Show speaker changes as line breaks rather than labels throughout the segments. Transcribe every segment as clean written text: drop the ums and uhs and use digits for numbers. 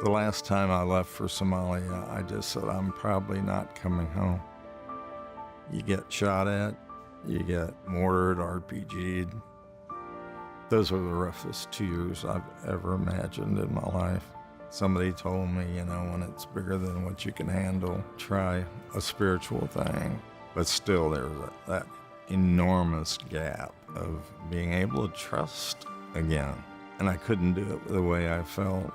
The last time I left for Somalia, I just said, I'm probably not coming home. You get shot at, you get mortared, RPG'd. Those were the roughest 2 years I've ever imagined in my life. Somebody told me, when it's bigger than what you can handle, try a spiritual thing. But still, there's that enormous gap of being able to trust again. And I couldn't do it the way I felt.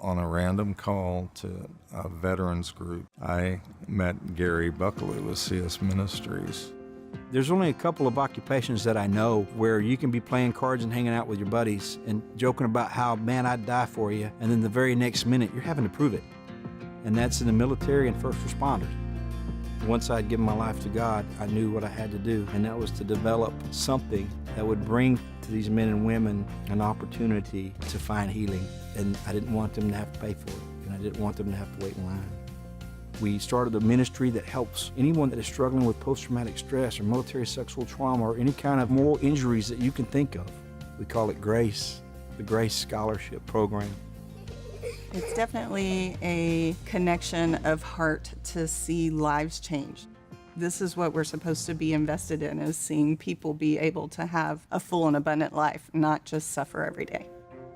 On a random call to a veterans group, I met Gary Buckley with CS Ministries.
There's only a couple of occupations that I know where you can be playing cards and hanging out with your buddies and joking about how, man, I'd die for you, and then the very next minute you're having to prove it. And that's in the military and first responders. Once I'd given my life to God, I knew what I had to do, and that was to develop something that would bring to these men and women an opportunity to find healing. And I didn't want them to have to pay for it, and I didn't want them to have to wait in line. We started a ministry that helps anyone that is struggling with post-traumatic stress or military sexual trauma or any kind of moral injuries that you can think of. We call it GRACE, the GRACE Scholarship Program.
It's definitely a connection of heart to see lives change. This is what we're supposed to be invested in, is seeing people be able to have a full and abundant life, not just suffer every day.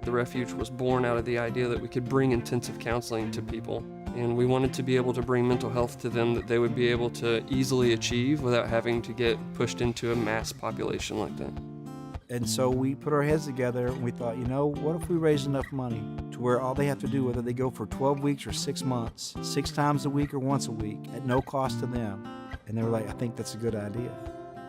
The refuge was born out of the idea that we could bring intensive counseling to people. And we wanted to be able to bring mental health to them that they would be able to easily achieve without having to get pushed into a mass population like that.
And so we put our heads together and we thought, what if we raise enough money to where all they have to do, whether they go for 12 weeks or 6 months, 6 times a week or once a week, at no cost to them. And they were like, I think that's a good idea.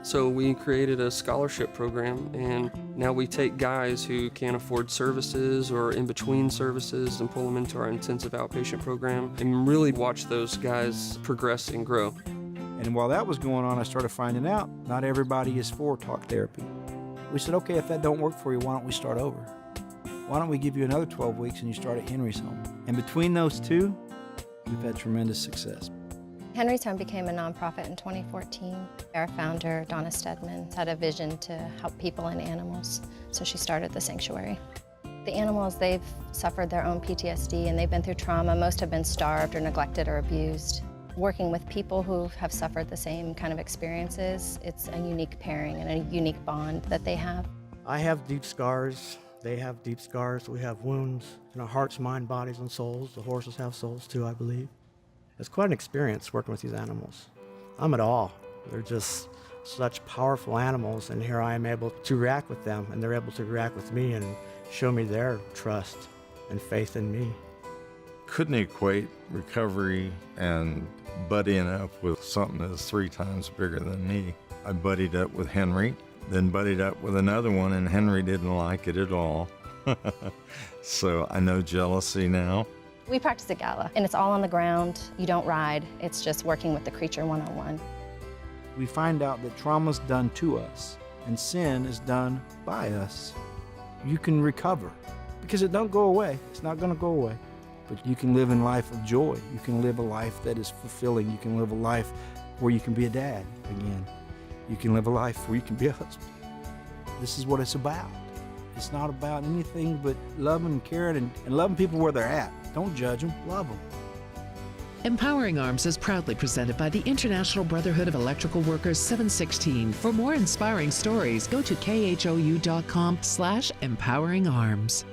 So we created a scholarship program, and now we take guys who can't afford services or in between services and pull them into our intensive outpatient program and really watch those guys progress and grow.
And while that was going on, I started finding out not everybody is for talk therapy. We said, okay, if that don't work for you, why don't we start over? Why don't we give you another 12 weeks and you start at Henry's Home? And between those two, we've had tremendous success.
Henry's Home became a nonprofit in 2014. Our founder, Donna Stedman, had a vision to help people and animals, so she started the sanctuary. The animals, they've suffered their own PTSD and they've been through trauma. Most have been starved or neglected or abused. Working with people who have suffered the same kind of experiences, it's a unique pairing and a unique bond that they have.
I have deep scars. They have deep scars. We have wounds in our hearts, mind, bodies, and souls. The horses have souls too, I believe. It's quite an experience working with these animals. I'm at awe. They're just such powerful animals, and here I am able to react with them, and they're able to react with me and show me their trust and faith in me.
Couldn't equate recovery and buddying up with something that's 3 times bigger than me. I buddied up with Henry, then buddied up with another one, and Henry didn't like it at all. So I know jealousy now.
We practice at Gala, and it's all on the ground. You don't ride. It's just working with the creature one-on-one.
We find out that trauma's done to us and sin is done by us. You can recover because it don't go away. It's not going to go away. But you can live in life of joy. You can live a life that is fulfilling. You can live a life where you can be a dad again. You can live a life where you can be a husband. This is what it's about. It's not about anything but loving and caring and loving people where they're at. Don't judge them, love them.
Empowering Arms is proudly presented by the International Brotherhood of Electrical Workers 716. For more inspiring stories, go to khou.com/empoweringarms.